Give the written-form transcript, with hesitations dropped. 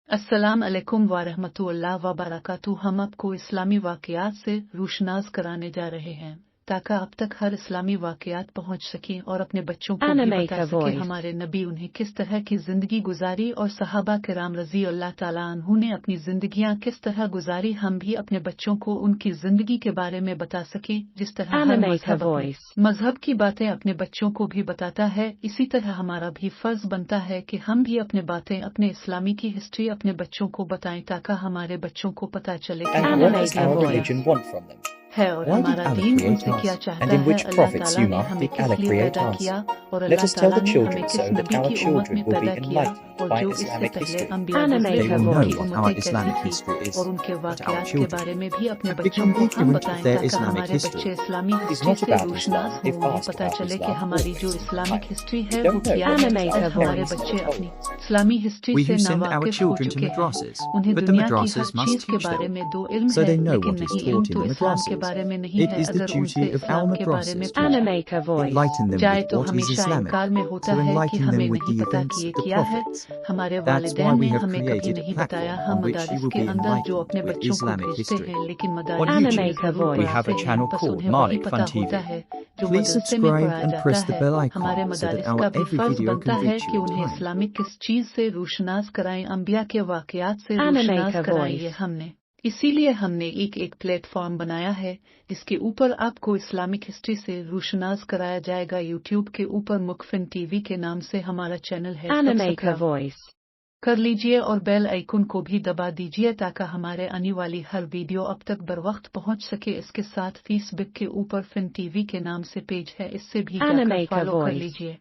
अस्सलाम अलैकुम वारहमतुल्लाह वबरकातुहू। हम आपको इस्लामी वाक़यात से रोशनास कराने जा रहे हैं ताकि अब तक हर इस्लामी वाक़यात पहुँच सकें और अपने बच्चों को भी बता सके हमारे नबी उन्हें किस तरह की ज़िंदगी गुजारी और सहाबा किराम रज़ी अल्लाह ताला अन्हु ने अपनी ज़िंदगियाँ किस तरह गुजारी। हम भी अपने बच्चों को उनकी ज़िंदगी के बारे में बता सकें जिस तरह हर मजहब की बातें अपने बच्चों को भी बताता है। इसी तरह हमारा भी फ़र्ज बनता है कि हम भी अपने बातें अपने इस्लामी की हिस्ट्री अपने बच्चों को बताएं ताकि हमारे बच्चों को पता चले कि है और हमारा दीन उनसे क्या चाहता है। अल्लाह ताला ने हमें किस लिए पैदा किया और अल्लाह ताला ने हमें किस नबी की उम्मत में पैदा किया और जो इससे पहले अंबिया गुज़रे हैं उनकी उम्मतें कैसी थी और उनके वाक़यात के बारे में भी अपने बच्चों को हम बताएं ताकि हमारे बच्चे इस्लामी हिस्ट्री से रोशनास हों। उन्हें पता चले कि हमारी जो इस्लामिक हिस्ट्री है वो क्या है। हमारे बच्चे अपनी इस्लामी हिस्ट्री से नावाकिफ हो चुके हैं। उन्हें दुनिया की हर चीज के बारे में दो इल्म है लेकिन नहीं इल्म तो इस्लाम के बारे में नहीं है। अगर उनसे इस्लाम के बारे में पूछा जाए तो हमेशा इनकार में होता है कि हमें नहीं पता कि ये क्या है। हमारे वालिदैन ने हमें कभी नहीं बताया। हम मदारिस के अंदर जो अपने बच्चों को भेजते हैं लेकिन मदारिस में जरूर पढ़ाते हैं बस उन्हें वही पता होता है जो मदरसे में पढ़ाया जाता है। हमारे मदारिस का भी फर्ज बनता है कि उन्हें इस्लामिक किस चीज से रोशनास कराएं, अंबिया के वाक़यात से रोशनास कराएं। हमने इसीलिए हमने एक प्लेटफॉर्म बनाया है जिसके ऊपर आपको इस्लामिक हिस्ट्री से रोशनास कराया जाएगा। यूट्यूब के ऊपर मुकफिन टीवी के नाम से हमारा चैनल है, सबस्क्राइब कर लीजिए और बेल आइकन को भी दबा दीजिए ताकि हमारे आने वाली हर वीडियो अब तक बर वक्त पहुंच सके। इसके साथ फेसबुक के ऊपर फिन टीवी के नाम से पेज है, इससे भी जाकर फॉलो कर लीजिए।